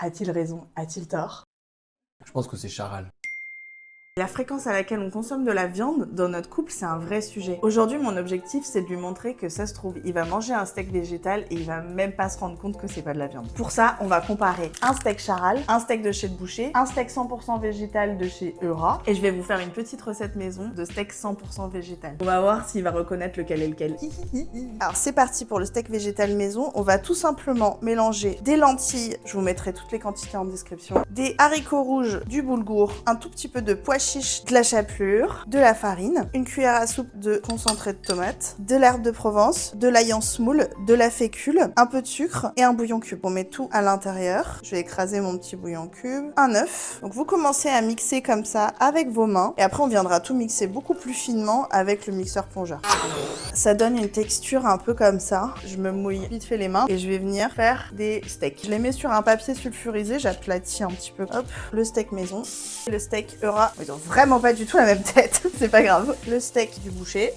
A-t-il raison? A-t-il tort? Je pense que c'est Charal. La fréquence à laquelle on consomme de la viande dans notre couple, c'est un vrai sujet. Aujourd'hui, mon objectif, c'est de lui montrer que ça se trouve, il va manger un steak végétal et il va même pas se rendre compte que c'est pas de la viande. Pour ça, on va comparer un steak Charal, un steak de chez Le Boucher, un steak 100% végétal de chez Eura, et je vais vous faire une petite recette maison de steak 100% végétal. On va voir s'il va reconnaître lequel est lequel. Alors c'est parti pour le steak végétal maison. On va tout simplement mélanger des lentilles, je vous mettrai toutes les quantités en description, des haricots rouges, du boulgour, un tout petit peu de pois chiche, de la chapelure, de la farine, une cuillère à soupe de concentré de tomate, de l'herbe de Provence, de l'ail en semoule, de la fécule, un peu de sucre et un bouillon cube. On met tout à l'intérieur. Je vais écraser mon petit bouillon cube. Un œuf. Donc vous commencez à mixer comme ça avec vos mains et après on viendra tout mixer beaucoup plus finement avec le mixeur plongeur. Ça donne une texture un peu comme ça. Je me mouille vite fait les mains et je vais venir faire des steaks. Je les mets sur un papier sulfurisé, j'aplatis un petit peu. Hop, le steak maison. Le steak Eura. Ils ont vraiment pas du tout la même tête, c'est pas grave. Le steak du boucher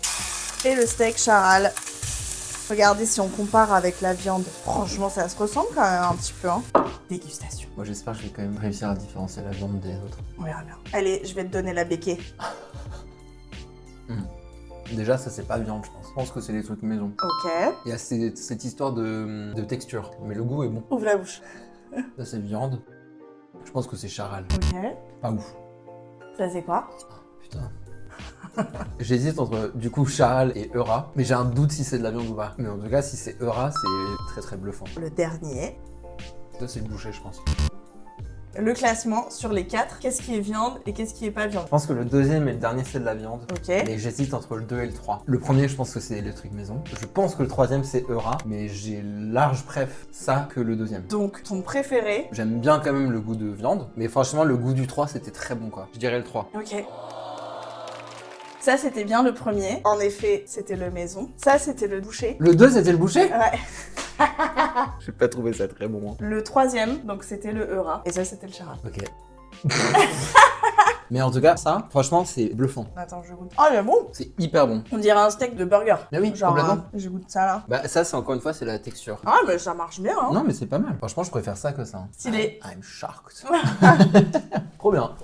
et le steak Charal. Regardez si on compare avec la viande. Franchement, ça se ressemble quand même un petit peu. Hein. Dégustation. Moi j'espère que je vais quand même réussir à différencier la viande des autres. On verra bien. Allez, je vais te donner la béquée. Déjà ça c'est pas viande je pense. Je pense que c'est des trucs maison. Ok. Il y a cette histoire de texture, mais le goût est bon. Ouvre la bouche. Ça c'est viande. Je pense que c'est Charal. Ok. Pas ouf. Ça c'est quoi? Putain. J'hésite entre du coup Charal et Eura, mais j'ai un doute si c'est de la viande ou pas. Mais en tout cas si c'est Eura c'est très très bluffant. Le dernier. Ça c'est le boucher je pense. Le classement sur les 4, qu'est-ce qui est viande et qu'est-ce qui est pas viande? Je pense que le deuxième et le dernier c'est de la viande. Ok. Mais j'hésite entre le 2 et le 3. Le premier je pense que c'est le truc maison. Je pense que le troisième c'est Eura, mais j'ai large préf ça que le deuxième. Donc ton préféré? J'aime bien quand même le goût de viande, mais franchement le goût du 3 c'était très bon quoi. Je dirais le 3. Ok. Ça c'était bien le premier. En effet, c'était le maison. Ça c'était le boucher. Le 2 c'était le boucher? Ouais. J'ai pas trouvé ça très bon. Hein. Le troisième, donc c'était le Eura. Et ça c'était le Charal. Ok. Mais en tout cas, ça, franchement, c'est bluffant. Attends, je goûte. Oh, il est bon! C'est hyper bon. On dirait un steak de burger. Mais oui, Genre, complètement. je goûte ça là. Bah ça, c'est encore une fois, c'est la texture. Ah, mais ça marche bien, hein. Non, mais c'est pas mal. Franchement, je préfère ça que ça. Stylé. I'm shocked. Trop bien.